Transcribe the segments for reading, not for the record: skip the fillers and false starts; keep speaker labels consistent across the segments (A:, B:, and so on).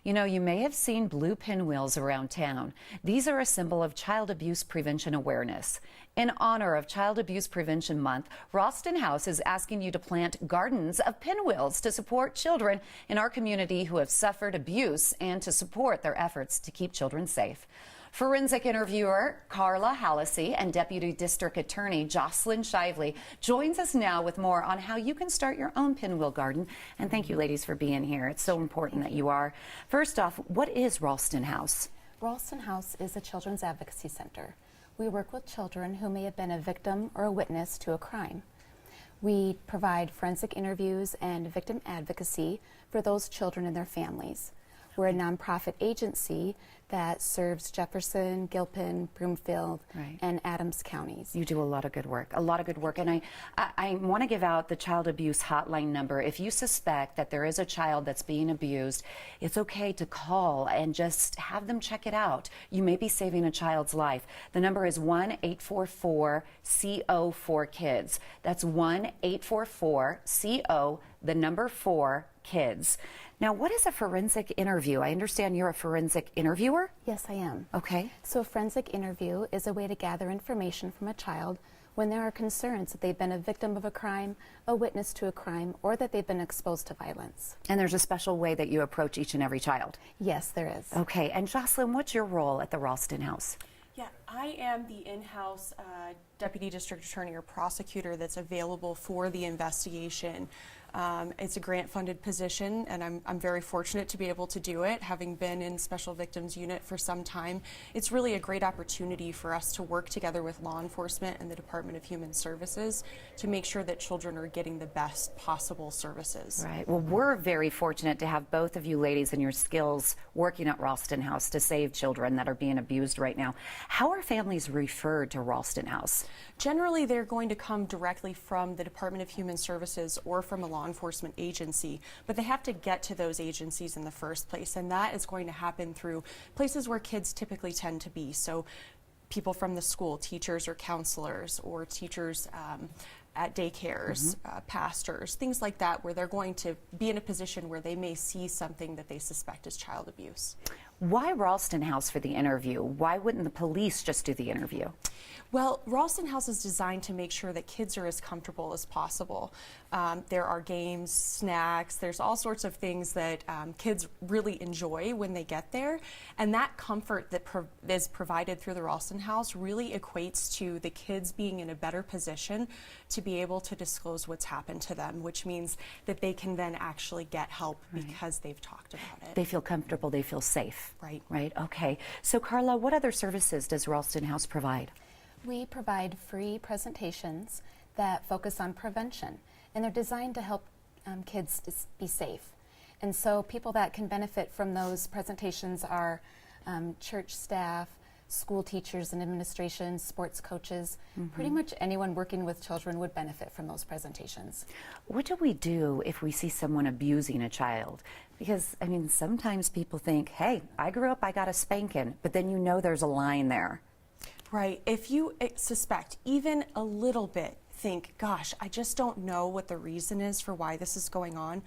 A: You know, you may have seen blue pinwheels around town. These are a symbol of child abuse prevention awareness. In honor of Child Abuse Prevention Month, Ralston House is asking you to plant gardens of pinwheels to support children in our community who have suffered abuse and to support their efforts to keep children safe. Forensic interviewer Carla Hallisey and Deputy District Attorney Jocelyn Shively joins us now with more on how you can start your own pinwheel garden. And thank you, ladies, for being here. It's so important that you are. First off, what is Ralston House?
B: Ralston House is a children's advocacy center. We work with children who may have been a victim or a witness to a crime. We provide forensic interviews and victim advocacy for those children and their families. We're a nonprofit agency that serves Jefferson, Gilpin, Broomfield, and Adams counties.
A: You do a lot of good work, And I want to give out the child abuse hotline number. If you suspect that there is a child that's being abused, it's okay to call and just have them check it out. You may be saving a child's life. The number is 1-844-CO4-KIDS. That's 1-844-CO, the number 4, kids. Now, what is a forensic interview? I understand you're a forensic interviewer?
B: Yes, I am.
A: Okay.
B: So a forensic interview is a way to gather information from a child when there are concerns that they've been a victim of a crime, a witness to a crime, or that they've been exposed to violence.
A: And there's a special way that you approach each and every child?
B: Yes, there is.
A: Okay. And Jocelyn, what's your role at the Ralston House?
C: Yeah, I am the in-house deputy district attorney or prosecutor that's available for the investigation. It's a grant-funded position, and I'm very fortunate to be able to do it, having been in Special Victims Unit for some time. It's really a great opportunity for us to work together with law enforcement and the Department of Human Services to make sure that children are getting the best possible services.
A: Right. Well, we're very fortunate to have both of you ladies and your skills working at Ralston House to save children that are being abused right now. How are families referred to Ralston House?
C: Generally, they're going to come directly from the Department of Human Services or from a law enforcement agency, but they have to get to those agencies in the first place, and that is going to happen through places where kids typically tend to be. So people from the school, teachers or counselors, or teachers at daycares, pastors, things like that, where they're going to be in a position where they may see something that they suspect is child abuse.
A: Why Ralston House for the interview? Why wouldn't the police just do the interview?
C: Well, Ralston House is designed to make sure that kids are as comfortable as possible. There are games, snacks, there's all sorts of things that kids really enjoy when they get there. And that comfort that is provided through the Ralston House really equates to the kids being in a better position to be able to disclose what's happened to them, which means that they can then actually get help because they've talked about it.
A: They feel comfortable, they feel safe.
C: Right.
A: Right, okay. So Carla, what other services does Ralston House provide?
B: We provide free presentations that focus on prevention, and they're designed to help kids to be safe. And so people that can benefit from those presentations are church staff, school teachers and administration, sports coaches. Pretty much anyone working with children would benefit from those presentations.
A: What do we do if we see someone abusing a child? Because, I mean, sometimes people think, hey, I grew up, I got a spanking, but then you know there's a line there.
C: Right. If you suspect even a little bit, think, gosh, I just don't know what the reason is for why this is going on,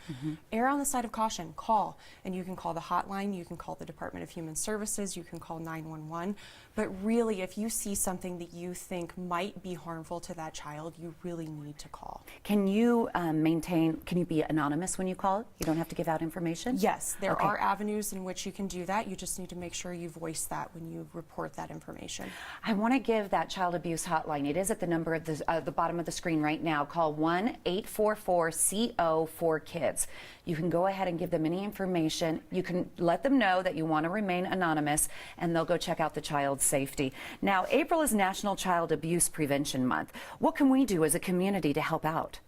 C: err on the side of caution, call. And you can call the hotline, you can call the Department of Human Services, you can call 911. But really, if you see something that you think might be harmful to that child, you really need to call.
A: Can you can you be anonymous when you call? You don't have to give out information?
C: Yes, there are avenues in which you can do that. You just need to make sure you voice that when you report that information.
A: I want to give that child abuse hotline. It is at the number at the bottom of the screen right now. Call 1-844-CO4-KIDS. You can go ahead and give them any information. You can let them know that you want to remain anonymous, and they'll go check out the child's safety. Now, April is National Child Abuse Prevention Month. What can we do as a community to help out?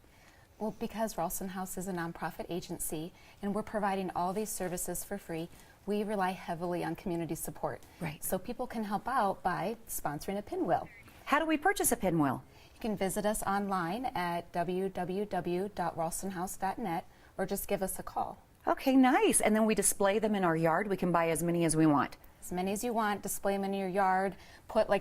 B: Well, because Ralston House is a nonprofit agency and we're providing all these services for free, we rely heavily on community support.
A: Right.
B: So people can help out by sponsoring a pinwheel.
A: How do we purchase a pinwheel?
B: You can visit us online at www.ralstonhouse.net or just give us a call.
A: Okay, nice. And then we display them in our yard. We can buy as many as we want.
B: As many as you want, display them in your yard.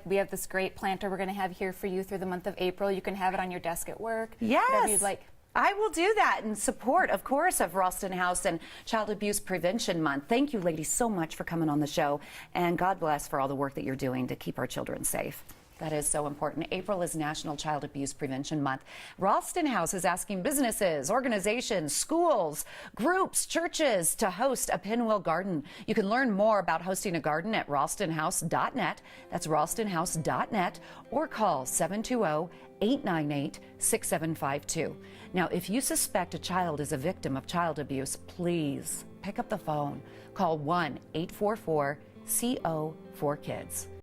B: We have this great planter we're going to have here for you through the month of April. You can have it on your desk at work.
A: Yes.
B: Whatever you'd like.
A: I will do that in support, of course, of Ralston House and Child Abuse Prevention Month. Thank you, ladies, so much for coming on the show, and God bless for all the work that you're doing to keep our children safe. That is so important. April is National Child Abuse Prevention Month. Ralston House is asking businesses, organizations, schools, groups, churches to host a pinwheel garden. You can learn more about hosting a garden at ralstonhouse.net. That's ralstonhouse.net, or call 720-898-6752. Now, if you suspect a child is a victim of child abuse, please pick up the phone. Call 1-844-CO4-KIDS.